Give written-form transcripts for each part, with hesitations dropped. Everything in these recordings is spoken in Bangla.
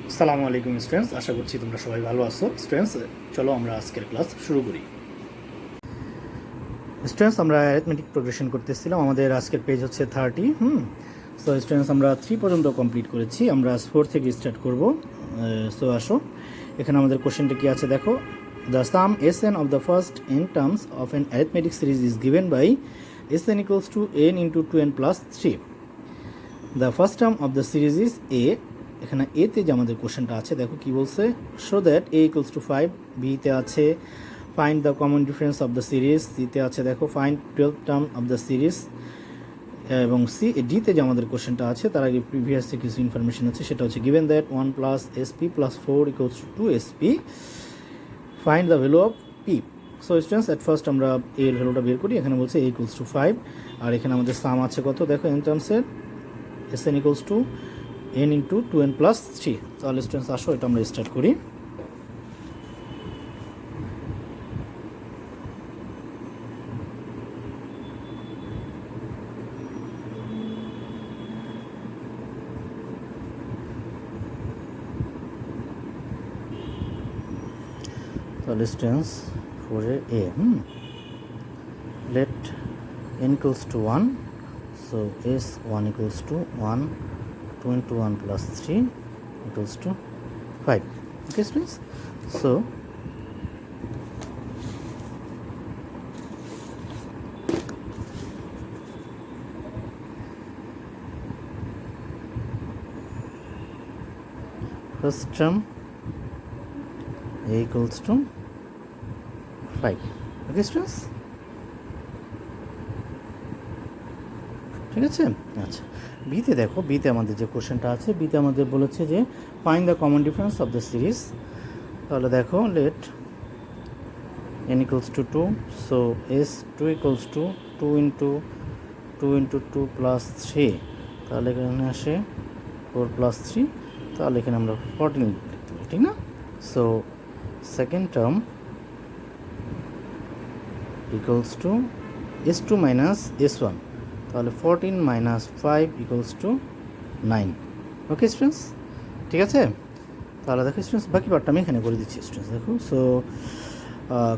আসসালামু আলাইকুম স্টুডেন্টস, আশা করছি তোমরা সবাই ভালো আছো। স্টুডেন্টস, চলো আমরা আজকের ক্লাস শুরু করি। স্টুডেন্টস, আমরা অ্যারিথমেটিক প্রোগ্রেশন করতেছিলাম। আমাদের আজকের পেজ হচ্ছে 30। সো স্টুডেন্টস, আমরা 3 পর্যন্ত কমপ্লিট করেছি। আমরা 4 থেকে স্টার্ট করব। সো আসো, এখানে আমাদের কোশ্চেনটা কি আছে দেখো। The sum SN of the first n terms of an arithmetic series is given by SN equals to n into 2n plus 3। The first term of the series is A. এখানে এতে যে আমাদের কোশ্চেনটা আছে দেখো কি বলছে, show that A equals to 5। বিতে আছে find the common difference of the series. সিতে আছে দেখো find 12th term of the series. এবং ডিতে যে আমাদের কোশ্চেনটা আছে তার আগে প্রিভিয়াস যে কিছু ইনফরমেশন আছে, সেটা হচ্ছে given that 1 plus SP plus 4 equals to 2 SP, find the value of P. So students, at first আমরা এর ভ্যালুটা বের করি। এখানে বলছে এ ইকুয়ালস টু 5, আর এখানে আমাদের সাম আছে কত দেখো, এন টার্মসের S n equals to n into 2n plus 3। তাহলে স্টুডেন্টস আসো, এটা আমরা স্টার্ট করি। তাহলে স্টুডেন্টস 4 এ let n equals to 1, so s1 equals to 1, 2 into 1 plus 3 equals to 5. Okay students, so first term a equals to 5. Okay students, ঠিক আছে। আচ্ছা, বিতে দেখো, বিতে আমাদের যে কোশ্চেনটা আছে, বিতে আমাদের বলেছে যে find the common difference of the series. তাহলে দেখো let n equals to 2, so S 2 equals to 2 into 2 plus 3। তাহলে এখানে আসে 4 প্লাস 3, তাহলে এখানে আমরা 14 লিখতে পারি, ঠিক না। So second term equals to s2 minus s1, তাহলে 14 minus 5 equals to 9। Okay students, ঠিক আছে। তাহলে দেখো স্টুডেন্টস, বাকি পার্টটা আমি এখানে করে দিচ্ছি স্টুডেন্টস। দেখো, so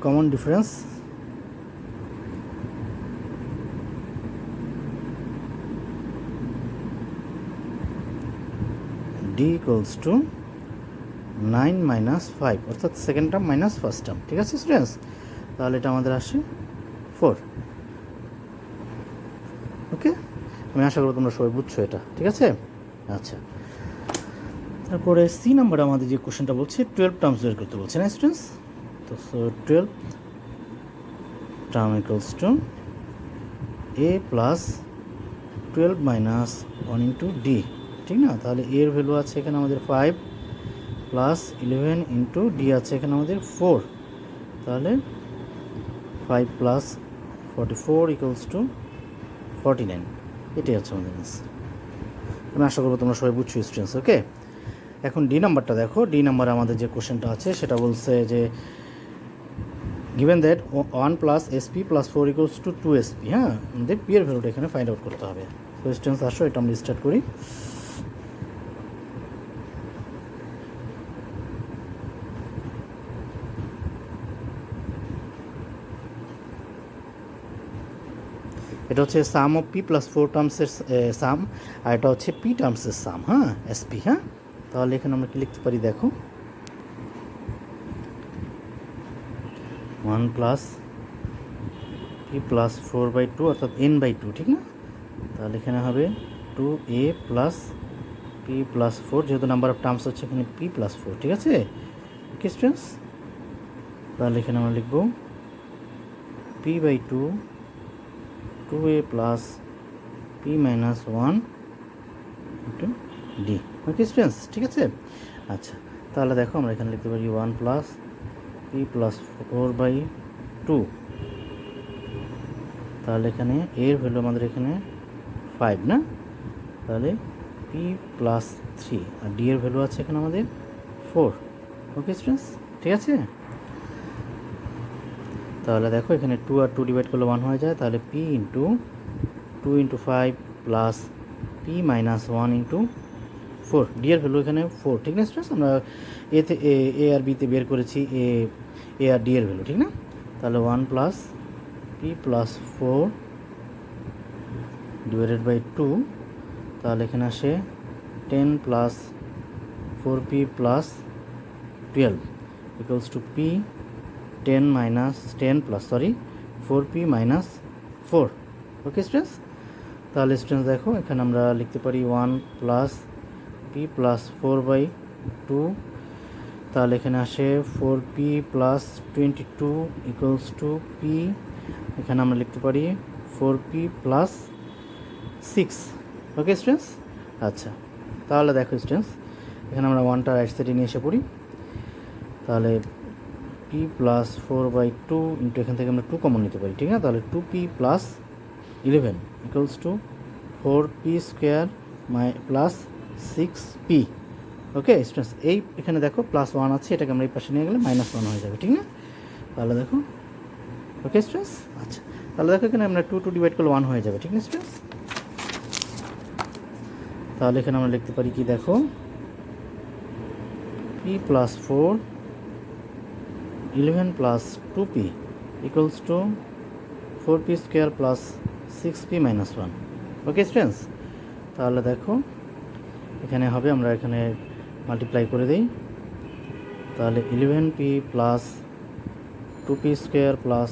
common difference D equals to 9 minus 5, অর্থাৎ second term minus first term, ঠিক আছে স্টুডেন্টস। তাহলে এটা আমাদের আসে 4। ওকে, আমি আশা করব তোমরা সবাই বুঝছো এটা, ঠিক আছে। আচ্ছা, তারপরে সি নাম্বার আমাদের যে কোশ্চেনটা বলছে 12 টার্মস বের করতে বলছে না স্টুডেন্টস। তো so 12 term equals to A plus 12 minus 1 into D, ঠিক না। তাহলে এর ভ্যালু আছে এখানে আমাদের 5 প্লাস 11 ইন্টু ডি আছে এখানে আমাদের 4। তাহলে 5 প্লাস 44 ইকুয়ালস টু 49। এটাই হচ্ছে আমাদের অ্যান্সার। আমি আশা করবো তোমরা সবাই বুঝছো স্টুডেন্টস। ওকে, এখন ডি নাম্বারটা দেখো। ডি নাম্বারে আমাদের যে কোশ্চেনটা আছে সেটা বলছে যে given that 1 plus SP plus 4 equals to 2 SP. হ্যাঁ, আমাদের পি এর ভ্যালুটা এখানে ফাইন্ড আউট করতে হবে। তো স্টুডেন্টস আসো, এটা আমরা স্টার্ট করি। এটা হচ্ছে সাম অফ পি প্লাস 4 টার্মসের সাম, আর এটা হচ্ছে পি টার্মসের সাম। হ্যাঁ, এসপি। হ্যাঁ, তাহলে এখানে আমরা কি লিখতে পারি দেখো, 1 প্লাস পি প্লাস 4/2 অর্থাৎ n/2, ঠিক না। তাহলে এখানে হবে 2a প্লাস পি প্লাস 4, যেহেতু নাম্বার অফ টার্মস হচ্ছে এখানে পি প্লাস 4, ঠিক আছে। ওকে স্টুডেন্টস, তাহলে এখানে আমরা লিখব p/2 2a plus P minus 1 into D. Okay students, ঠিক আছে। আচ্ছা, তাহলে দেখো আমরা এখানে লিখতে পারি 1 প্লাস পি প্লাস 4/2। তাহলে এখানে এর ভ্যালু আমাদের এখানে 5 না, তাহলে পি প্লাস 3, আর ডি এর ভ্যালু আছে এখানে আমাদের 4। ওকে স্টুডেন্টস, ঠিক আছে। তাহলে দেখো এখানে 2 আর 2 ডিভাইড করলে 1 হয়ে যায়, তাহলে p into 2 into 5 plus p minus 1 into 4, D এর ভ্যালু এখানে 4, ঠিক না স্টুডেন্টস? আমরা এ আর বিতে বের করেছি এ আর ডি এর ভ্যালু, ঠিক না? তাহলে 1 plus P plus 4 divided by 2, তাহলে এখানে আসে 10 plus 4p plus 12 equals to P 10 minus 10 plus 4p minus 4। Okay students? তাহলে স্টুডেন্টস দেখো এখানে আমরা লিখতে পারি 1 প্লাস পি প্লাস 4 বাই 2, তাহলে এখানে আসে 4p plus 22 equals to P, এখানে আমরা লিখতে পারি 4p প্লাস 6। Okay students? আচ্ছা, তাহলে দেখো স্টুডেন্টস এখানে আমরা 1টা রাইট সাইডে নিয়ে এসে পড়ি, তাহলে পি প্লাস 4 বাই 2 ইন্টু এখান থেকে আমরা 2 কমন নিতে পারি, ঠিক না? তাহলে 2p plus 11 equals to 4p square plus 6p। Okay students, এই এখানে দেখো প্লাস 1 আছে, এটাকে আমরা এই পাশে নিয়ে গেলে -1 হয়ে যাবে, ঠিক না? তাহলে দেখো, ওকে স্টুডেন্টস? আচ্ছা, তাহলে দেখো এখানে আমরা 2 ডিভাইড করলে 1 হয়ে যাবে, ঠিক না স্টুডেন্টস? তাহলে এখানে আমরা লিখতে পারি কি দেখো, p plus 4 11 plus 2p equals to 4p square plus 6p minus 1। Okay students? তাহলে দেখো এখানে হবে, আমরা এখানে মাল্টিপ্লাই করে দিই, তাহলে 11p plus 2p square plus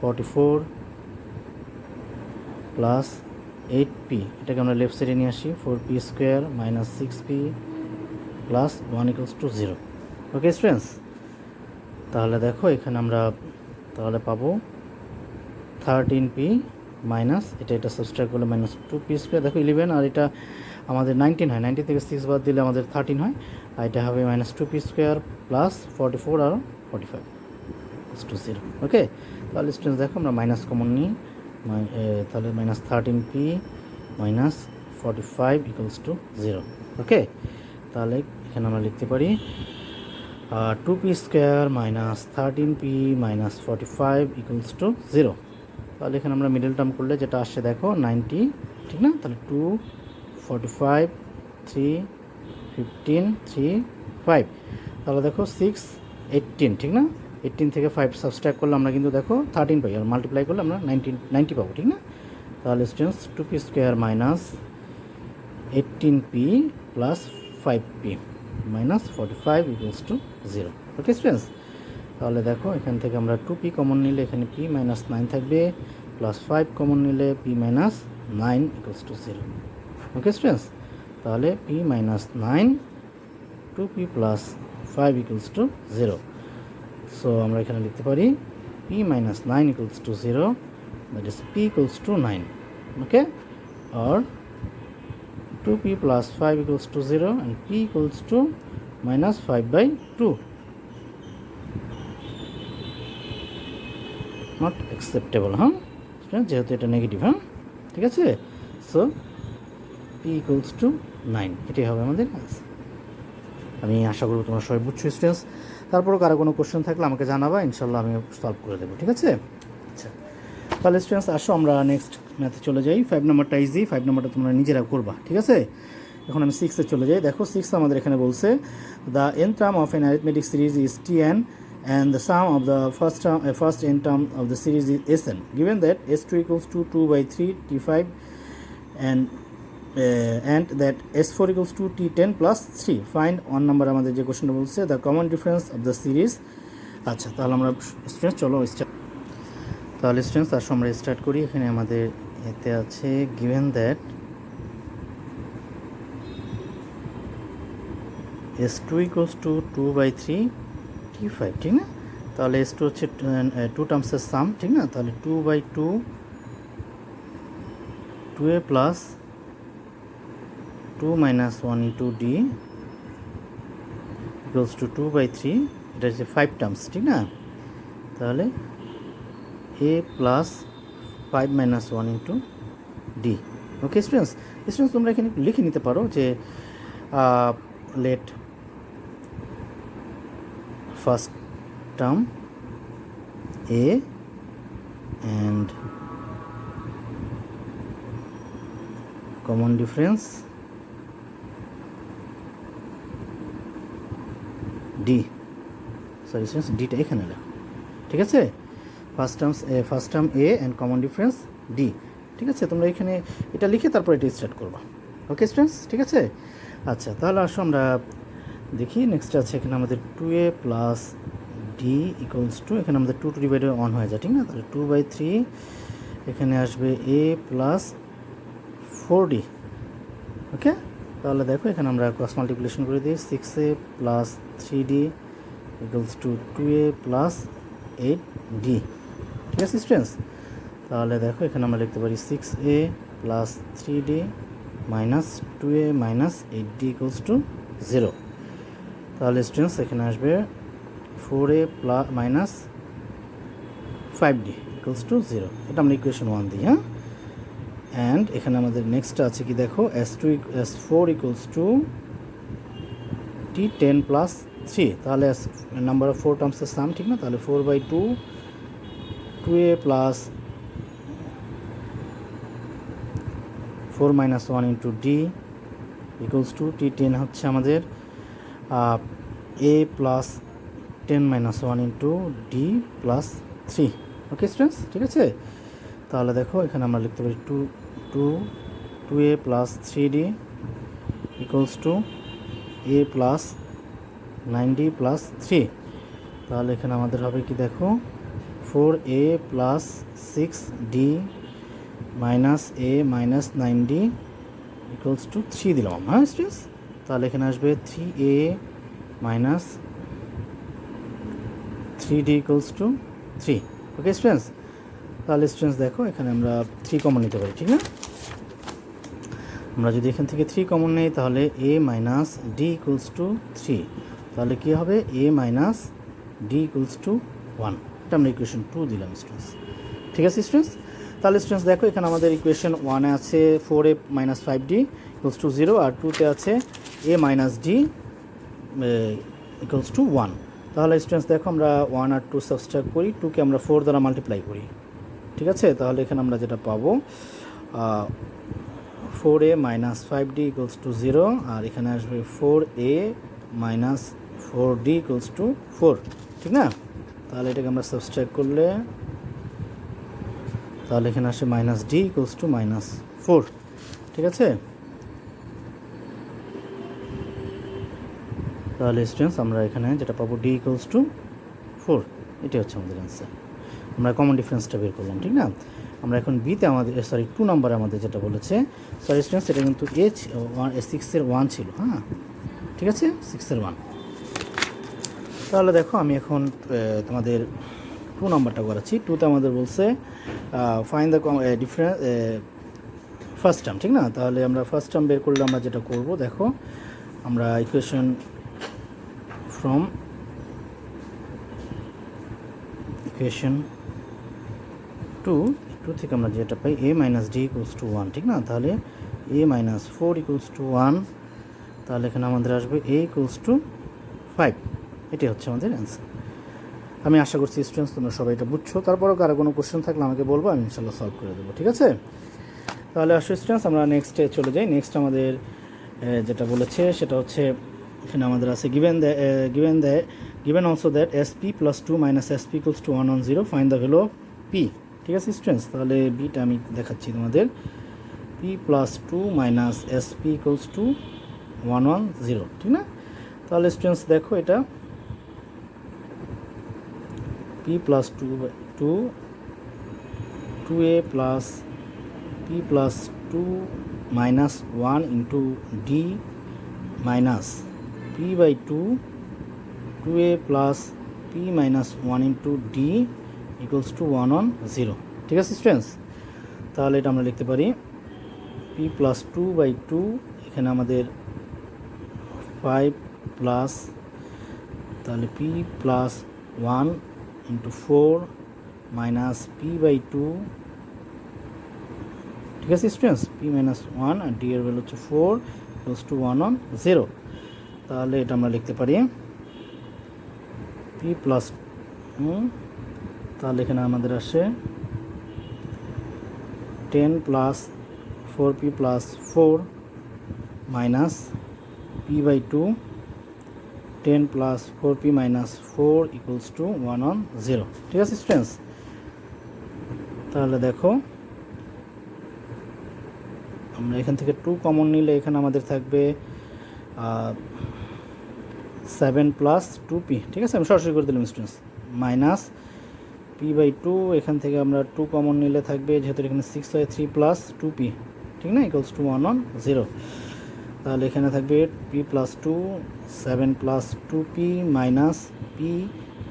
44 plus 8p, এটাকে আমরা লেফট সাইডে নিয়ে আসি, 4p square minus 6p plus 1 equals to 0। Okay students? তাহলে দেখো এখানে আমরা তাহলে পাবো 13p মাইনাস এটা সাবস্ট্রাক্ট করলে মাইনাস 2p স্কোয়ার, দেখো 11 আর এটা আমাদের 19 হয়, 19 থেকে 6 বাদ দিলে আমাদের 13 হয়, আর এটা হবে মাইনাস 2p স্কোয়ার প্লাস 44 আর 45 টু 0। ওকে, তাহলে স্টুডেন্টস দেখো আমরা মাইনাস কমন নিই, তাহলে minus 13p minus 45 equals to 0। ওকে, তাহলে এখানে আমরা লিখতে পারি 2p square minus 13p minus 45 equals to 0। তাহলে এখানে আমরা মিডল টার্ম করলে যেটা আসছে দেখো 90, ঠিক না? তাহলে 2 45 3 15 3 5, তাহলে দেখো 6 18, ঠিক না? 18 থেকে 5 সাবস্ট্রাক্ট করলে আমরা কিন্তু দেখো 13 পাই, আর মাল্টিপ্লাই করলে আমরা 90 পাবো, ঠিক না? তাহলে students 2p square minus 18p plus 5p minus 45 equals to 0। Okay students? তাহলে দেখো এখান থেকে আমরা 2p কমন নিলে এখানে p মাইনাস 9 থাকবে, প্লাস 5 কমন নিলে p minus 9 equals to 0। Okay students? তাহলে p minus 9 2p plus 5 equals to 0। So আমরা এখানে লিখতে পারি p minus 9 equals to 0, that is p equals to 9। Okay, or 2p plus 5 equals to 0 and p equals to minus 5 by 2. Not acceptable, huh? যেহেতু এটা নেগেটিভ, হ্যাঁ, ঠিক আছে? সো p equals to 9, এটাই হবে আমাদের আনসার। আমি আশা করব তোমরা সবাই বুঝছো স্টুডেন্টস। তারপরও কারো কোনো কোশ্চেন থাকলে আমাকে জানাবা, ইনশাল্লাহ আমি সলভ করে দেবো, ঠিক আছে? আচ্ছা, তাহলে স্টুডেন্টস আসো আমরা নেক্সট ম্যাথে চলে যাই। 5 নম্বরটা ইজি, 5 নম্বরটা তোমরা নিজেরা করবা, ঠিক আছে? এখন আমি 6-এ চলে যাই। দেখো 6 আমাদের এখানে বলছে the n term of an arithmetic series is tn and the sum of the first n term of the series is sn. Given that s2 equals to 2 by 3 t5 and that s4 equals to t10 plus 3, find 1 number আমাদের যে কোশ্চেনটা বলছে the common difference of the series। আচ্ছা, তাহলে আমরা স্টুডেন্টস চলো তাহলে স্টুডেন্টস আসো আমরা স্টার্ট করি। এখানে আমাদের এতে আছে given that s2 equals to 2 by 3 t5, ঠিক না? তাহলে s2 হচ্ছে 2 টার্মসের সাম, ঠিক না? তাহলে 2 by 2 2a plus 2 minus 1 into d equals to 2 by 3, এটা হচ্ছে 5 টার্মস, ঠিক না? তাহলে a plus 5 minus 1 into d। Okay students, তোমরা এখানে লিখে নিতে পারো যে let first term a and common difference D, sorry students ডিটা এখানে লেখো, ঠিক আছে। First term A and common difference D, ঠিক আছে। তোমরা এখানে এটা লিখে তারপর এটা স্টার্ট করবা, ওকে স্টুডেন্টস, ঠিক আছে। আচ্ছা, তাহলে আসো আমরা দেখি নেক্সট আছে এখানে আমাদের 2a plus D equals to, এখানে আমাদের 2 ডিভাইডেড 1 হয়ে যায়, ঠিক না। তাহলে 2/3 এখানে আসবে a প্লাস 4d, ওকে। তাহলে দেখো এখানে আমরা ক্রস মাল্টিপ্লিকেশন করে দিই, 6a plus 3d equals to 2a plus 8d, ঠিক আছে স্টুডেন্টস। তাহলে দেখো এখানে আমরা লিখতে পারি 6a plus 3d minus 2a minus 8d equals to 0। তাহলে স্টুডেন্টস এখানে আসবে 4a plus minus 5d equals to 0, এটা আমরা ইকুয়েশন 1 দিই, হ্যাঁ। অ্যান্ড এখানে আমাদের নেক্সট আছে কি দেখো, s4 equals to t10 plus 3, তাহলে নাম্বার অফ 4 টার্মসের সাম, ঠিক না। তাহলে 4/2 2a plus 4 minus 1 into D equals to t10 হচ্ছে আমাদের a plus 10 minus 1 into D plus 3, okay students, ঠিক আছে। তাহলে দেখো এখানে আমরা লিখতে পারি 2a plus 3d equals to a plus 9d plus 3। তাহলে এখানে আমাদের হবে কি দেখো, 4a plus 6d minus a minus 9d equals to 3 দিলাম, হ্যাঁ স্টুডেন্টস। তাহলে এখানে আসবে 3a minus 3d equals to 3, okay students. তাহলে স্টুডেন্টস দেখো এখানে আমরা 3 কমন নিতে পারি, ঠিক না। আমরা যদি এখান থেকে 3 কমন নেই তাহলে a minus d equals to 3, তাহলে কী হবে a minus d equals to 1, এটা আমরা ইকুয়েশন 2 দিলাম স্টুডেন্টস, ঠিক আছে স্টুডেন্টস। তাহলে স্টুডেন্টস দেখো এখানে আমাদের ইকুয়েশন 1-এ আছে 4a minus 5d equals to 0, আর 2-তে আছে a minus d equals to 1। তাহলে স্টুডেন্টস দেখো আমরা 1 আর 2 সাবস্ট্রাক্ট করি, 2কে আমরা 4 দ্বারা মাল্টিপ্লাই করি, ঠিক আছে। তাহলে এখানে আমরা যেটা পাবো 4a minus 5d equals to 0, আর এখানে আসবে 4a minus 4d equals to 4, ঠিক না। তাহলে এটাকে আমরা সাবস্ট্রাক্ট করলে তাহলে এখানে আসে minus d equals to minus 4, ঠিক আছে। তাহলে স্টুডেন্টস আমরা এখানে যেটা পাবো d ইকুয়ালস টু 4, এটাই হচ্ছে আমাদের অ্যান্সার। আমরা কমন ডিফারেন্সটা বের করলাম, ঠিক না। আমরা এখন বিতে আমাদের 2 নাম্বারে আমাদের যেটা বলেছে, সরি স্টুডেন্টস এটা কিন্তু সিক্সের 1 ছিল, হ্যাঁ ঠিক আছে, 6-এর 1। তাহলে দেখো আমি এখন তোমাদের 2 নাম্বারটা করাচ্ছি। 2তে আমাদের বলছে find the difference first term, ঠিক না। তাহলে আমরা ফার্স্ট টার্ম বের করলে আমরা যেটা করব দেখো, আমরা ইকুয়েশন ফ্রম ইকুয়েশন 2 থেকে আমরা যেটা পাই a minus d equals to 1, ঠিক না। তাহলে a মাইনাস 4 ইকুয়ালস টু 1, তাহলে এখানে আমাদের আসবে a ইকুয়ালস টু 5, এটাই হচ্ছে আমাদের অ্যান্সার। আমি আশা করছি স্টুডেন্টস তোমরা সবাই এটা বুঝছো। তারপরেও কারো কোনো কোশ্চেন থাকলে আমাকে বলবো, আমি ইনশাল্লাহ সলভ করে দেবো, ঠিক আছে। তাহলে আসো স্টুডেন্টস আমরা নেক্সটে চলে যাই। নেক্সট আমাদের যেটা বলেছে সেটা হচ্ছে এখানে আমাদের আছে given also that sp plus 2 minus sp equals to 1 on 0, find the value of p, ঠিক আছে স্টুডেন্টস। তাহলে বিটা আমি দেখাচ্ছি তোমাদের, p plus 2 minus sp equals to 1 on 0, ঠিক না। তাহলে স্টুডেন্টস দেখো এটা p plus 2a plus p plus 2 minus 1 into d minus p by 2a plus p minus 1 into d equals to 1 on 0, ঠিক আছে স্টুডেন্টস। তাহলে এটা আমরা লিখতে পারি p plus 2 by 2, এখানে আমাদের 5 প্লাস তাহলে p plus 1 into 4 minus p by 2, ঠিক আছে স্টুডেন্টস, p minus 1 আর d এর ভ্যালু হচ্ছে 4 equals to 1 on 0। তাহলে এটা আমরা লিখতে পারি p plus তাহলে এখানে আমাদের আসে 10 plus 4p plus 4 minus p by 2 10 plus 4p minus 4 equals to 1 on 0। ঠিক আছে স্টুডেন্টস, তাহলে দেখো আমরা এখান থেকে 2 কমন নিলে এখানে আমাদের থাকবে 7 প্লাস 2p। ঠিক আছে, আমি সরাসরি করে দিলাম স্টুডেন্টস, মাইনাস p/2, এখান থেকে আমরা 2 কমন নিলে থাকবে, যেহেতু এখানে 6 হয়, 3 প্লাস 2p, ঠিক না, ইকুয়ালস টু 1 অন 0। তাহলে এখানে থাকবে p plus 2, 7 plus 2p minus p,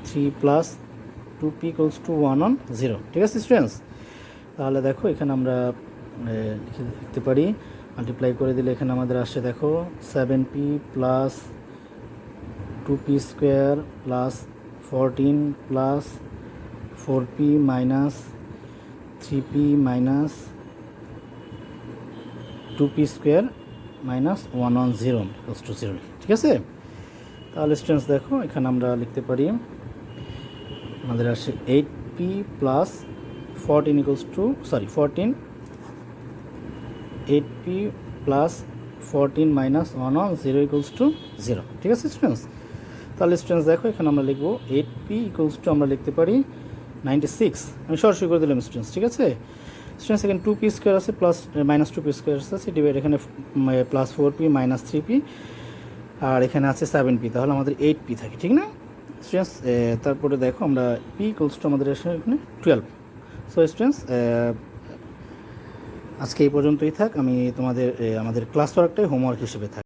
3 plus 2p equals to 1 on 0। ঠিক আছে স্টুডেন্টস, তাহলে দেখো এখানে আমরা লিখতে পারি, মাল্টিপ্লাই করে দিলে এখানে আমাদের আসছে দেখো 7p plus 2p square plus 14 plus 4p minus 3p minus 2p square minus 1 on 0 equals to 0। ঠিক আছে, তাহলে স্টুডেন্টস দেখো এখানে আমরা লিখতে পারি আমাদের আসছে 8p plus 14 equals to 8p plus 14 minus 1 on 0 equals to 0। ঠিক আছে স্টুডেন্টস, তাহলে স্টুডেন্টস দেখো এখানে আমরা লিখবো 8p ইকুয়ালস টু আমরা লিখতে পারি 96। আমি সরাসরি করে দিলাম স্টুডেন্টস। ঠিক আছে স্টুডেন্টস, এখানে 2p স্কোয়ার আছে প্লাস মাইনাস 2p স্কোয়ার আছে, ডিভাইড এখানে প্লাস 4p মাইনাস 3p, আর এখানে আছে 7p, তাহলে আমাদের 8p থাকে। ঠিক না স্টুডেন্টস, তারপরে দেখো আমরা p ইকুয়ালস টু আমাদের এখানে 12। সো স্টুডেন্টস, আজকে এই পর্যন্তই থাক, আমি তোমাদের আমাদের ক্লাস ওয়ার্কটাই হোমওয়ার্ক হিসেবে থাক।